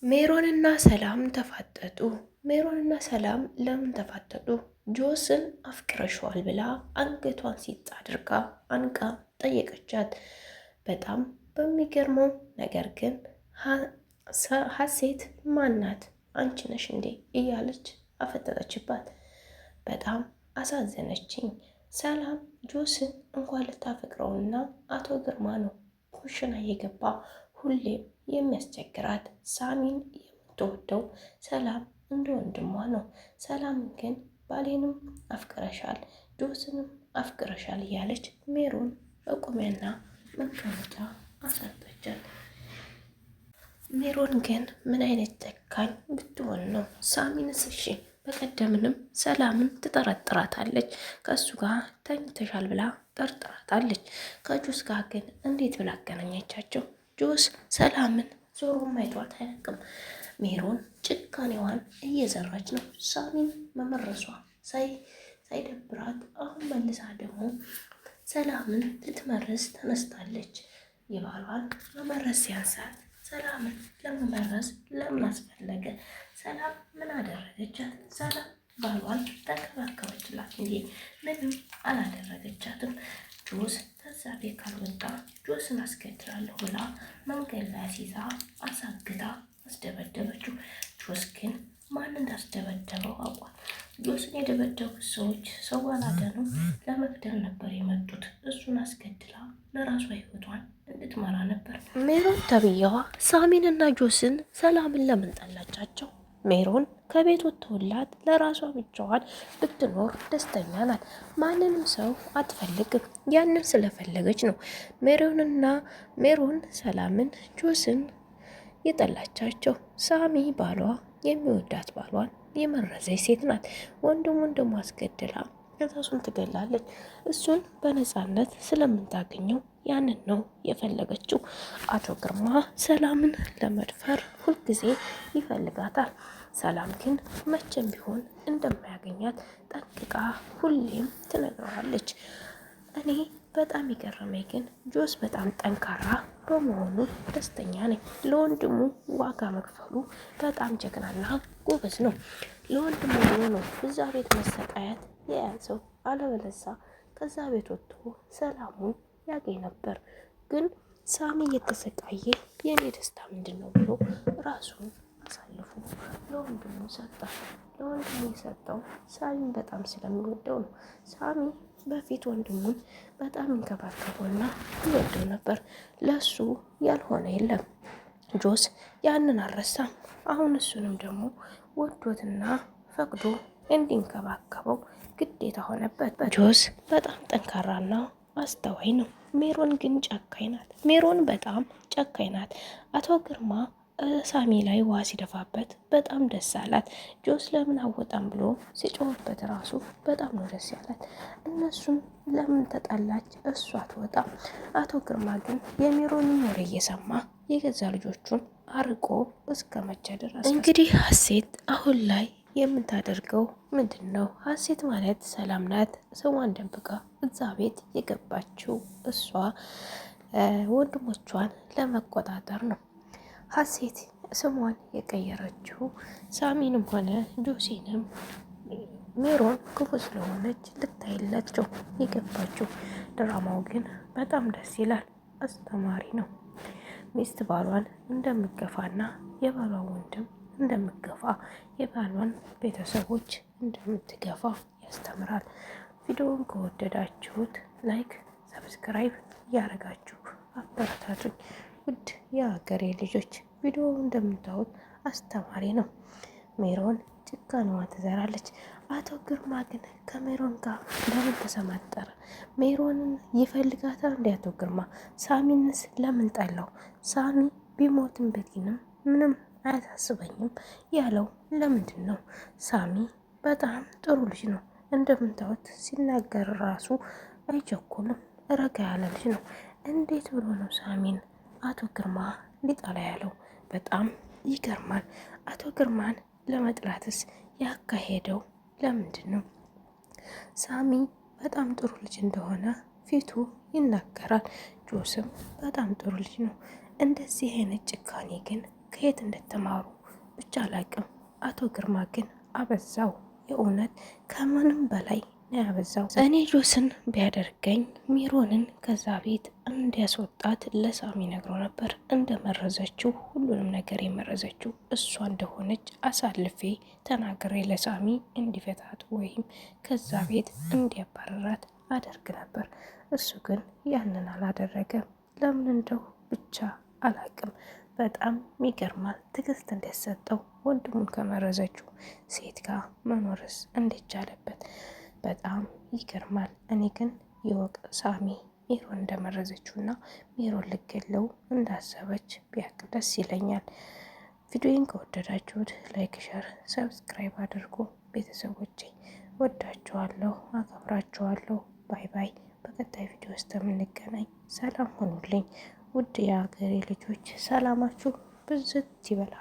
ሜሮንና ሰላም ተፋጠጡ። ሜሮንና ሰላም ለምን ተፋጠጡ? ጆስን አፍቅረሽዋል ብላ አንገቷን ሲጥ አድርጋ አንቃ ጠየቀቻት። በጣም በሚገርመው ነገር ግን ሀሴት ማናት አንቺ ነሽ እንዴ እያለች አፈጠጠችባት። በጣም አሳዘነችኝ። ሰላም ጆስን እንኳን ልታፈቅረውና አቶ ግርማ ነው ኩሽና እየገባ ሁሌም የሚያስቸግራት ሳሚን የምትወደው ሰላም እንደ ወንድሟ ነው። ሰላም ግን ባሌንም አፍቅረሻል ጆስንም አፍቅረሻል እያለች ሜሮን መቆሚያና መቀመጫ አሳጣቻት። ሜሮን ግን ምን አይነት ጨካኝ ብትሆን ነው? ሳሚንስ እሺ በቀደምንም ሰላምን ትጠረጥራታለች። ከእሱ ጋር ተኝተሻል ብላ ጠርጥራታለች። ከጆስ ጋር ግን እንዴት ብላ አገናኘቻቸው? ጆስ ሰላምን ዞሮ ማይቷት አያውቅም። ሜሮን ጭካኔዋን እየዘራች ነው። ሳሚን መመረሷ ሳይደብራት አሁን መልሳ ደግሞ ሰላምን ልትመርስ ተነስታለች። የባሏን መመረስ ሲያንሳት ሰላምን ለመመረስ ለምን አስፈለገ? ሰላም ምን አደረገቻት? ሰላም ባሏን ተንከባከበችላት እንጂ ምንም አላደረገቻትም። ጆስ ከዛ ቤት ካልወጣ ጆስን አስገድላለሁ ብላ መንገድ ላይ አስይዛ አሳግታ አስደበደበችው። ጆስ ግን ማን እንዳስደበደበው አውቋል። ጆስን የደበደቡት ሰዎች ሰው አላደኑም፣ ለመግደል ነበር የመጡት። እሱን አስገድላ ለራሷ ህይወቷን እንድትመራ ነበር። ሜሮን ተብዬዋ ሳሚንና ጆስን ሰላምን ለምን ጠላቻቸው? ሜሮን ከቤት ወጥተውላት ለራሷ ብቻዋን ብትኖር ደስተኛ ናት። ማንንም ሰው አትፈልግም። ያንን ስለፈለገች ነው ሜሮን ሰላምን ጆስን የጠላቻቸው። ሳሚ ባሏ የሚወዳት ባሏን የመረዘች ሴት ናት። ወንድሙን ደግሞ አስገድላ እሱን ትገላለች። እሱን በነፃነት ስለምታገኘው ያንን ነው የፈለገችው። አቶ ግርማ ሰላምን ለመድፈር ሁልጊዜ ይፈልጋታል። ሰላም ግን መቼም ቢሆን እንደማያገኛት ጠንቅቃ ሁሌም ትነግረዋለች። እኔ በጣም የገረመኝ ግን ጆስ በጣም ጠንካራ በመሆኑ ደስተኛ ነኝ። ለወንድሙ ዋጋ መክፈሉ በጣም ጀግናና ጎበዝ ነው። ለወንድሙ ብሎ ነው እዛ ቤት መሰቃየት የያዘው። አለበለዛ ከዛ ቤት ወጥቶ ሰላሙን ያገኝ ነበር። ግን ሳሚ እየተሰቃየ የኔ ደስታ ምንድን ነው ብሎ ራሱን አሳልፎ ለወንድሙ ሰጠ። ለወንድሙ የሰጠው ሳሚን በጣም ስለሚወደው ነው። ሳሚ በፊት ወንድሙን በጣም እንከባከበውና ይወደው ነበር። ለሱ ያልሆነ የለም። ጆስ ያንን አልረሳም። አሁን እሱንም ደግሞ ወዶትና ፈቅዶ እንዲንከባከበው ግዴታ ሆነበት። ጆስ በጣም ጠንካራና አስተዋይ ነው። ሜሮን ግን ጨካኝ ናት። ሜሮን በጣም ጨካኝ ናት። አቶ ግርማ ሳሚ ላይ ውሃ ሲደፋበት በጣም ደስ አላት። ጆስ ለምን አወጣም ብሎ ሲጮህበት ራሱ በጣም ነው ደስ ያላት። እነሱም ለምን ተጣላች እሱ አትወጣም። አቶ ግርማ ግን የሜሮንን ወሬ እየሰማ የገዛ ልጆቹን አርቆ እስከ መቼ ድረስ? እንግዲህ ሀሴት አሁን ላይ የምታደርገው ምንድን ነው? ሀሴት ማለት ሰላም ናት። ስሟን ደብቃ እዛ ቤት የገባችው እሷ ወንድሞቿን ለመቆጣጠር ነው። ሀሴት ስሟን የቀየረችው ሳሚንም ሆነ ጆሲንም ሜሮን ክፉ ስለሆነች ልታይላቸው የገባችው። ድራማው ግን በጣም ደስ ይላል፣ አስተማሪ ነው። ሚስት ባሏን እንደምገፋና የባሏን ወንድም እንደምገፋ የባሏን ቤተሰቦች እንደምትገፋ ያስተምራል። ቪዲዮውን ከወደዳችሁት ላይክ፣ ሰብስክራይብ እያደረጋችሁ አበረታቱኝ። ውድ የሀገሬ ልጆች ቪዲዮ እንደምታዩት አስተማሪ ነው። ሜሮን ጭካኔዋ ትዘራለች። አቶ ግርማ ግን ከሜሮን ጋር ለምን ተሰማጠረ? ሜሮንን ይፈልጋታል እንዴ አቶ ግርማ? ሳሚንስ ለምን ጠላው? ሳሚ ቢሞትም በቂንም ምንም አያሳስበኝም ያለው ለምንድን ነው? ሳሚ በጣም ጥሩ ልጅ ነው። እንደምታዩት ሲናገር ራሱ አይቸኩልም፣ ረጋ ያለ ልጅ ነው። እንዴት ብሎ ነው ሳሚን አቶ ግርማ ሊጠላ ያለው? በጣም ይገርማል። አቶ ግርማን ለመጥላትስ ያካሄደው ለምንድን ነው? ሳሚ በጣም ጥሩ ልጅ እንደሆነ ፊቱ ይናገራል። ጆስም በጣም ጥሩ ልጅ ነው። እንደዚህ አይነት ጭካኔ ግን ከየት እንደተማሩ ብቻ አላቅም። አቶ ግርማ ግን አበዛው። የእውነት ከምንም በላይ ነው ያበዛው። እኔ ጆስን ቢያደርገኝ ሚሮንን ከዛ ቤት እንዲያስወጣት ለሳሚ ነግሮ ነበር። እንደመረዘችው ሁሉንም ነገር የመረዘችው እሷ እንደሆነች አሳልፌ ተናግሬ ለሳሚ እንዲፈታት ወይም ከዛ ቤት እንዲያባረራት አደርግ ነበር። እሱ ግን ያንን አላደረገም። ለምን እንደው ብቻ አላቅም። በጣም ይገርማል። ትዕግስት እንዲያሰጠው ወንድሙን ከመረዘችው ሴት ጋር መኖርስ እንዴት ቻለበት? በጣም ይገርማል። እኔ ግን ይወቅ ሳሚ ሜሮን እንደመረዘችው እና ሜሮን ልገለው እንዳሰበች ቢያቅ ደስ ይለኛል። ቪዲዮን ከወደዳችሁት ላይክ፣ ሸር፣ ሰብስክራይብ አድርጉ። ቤተሰቦቼ ወዳችኋለሁ፣ አከብራችኋለሁ። ባይ ባይ። በቀጣይ ቪዲዮ ውስጥ የምንገናኝ። ሰላም ሆኑልኝ ውድ የሀገሬ ልጆች፣ ሰላማችሁ ብዝት ይበላ።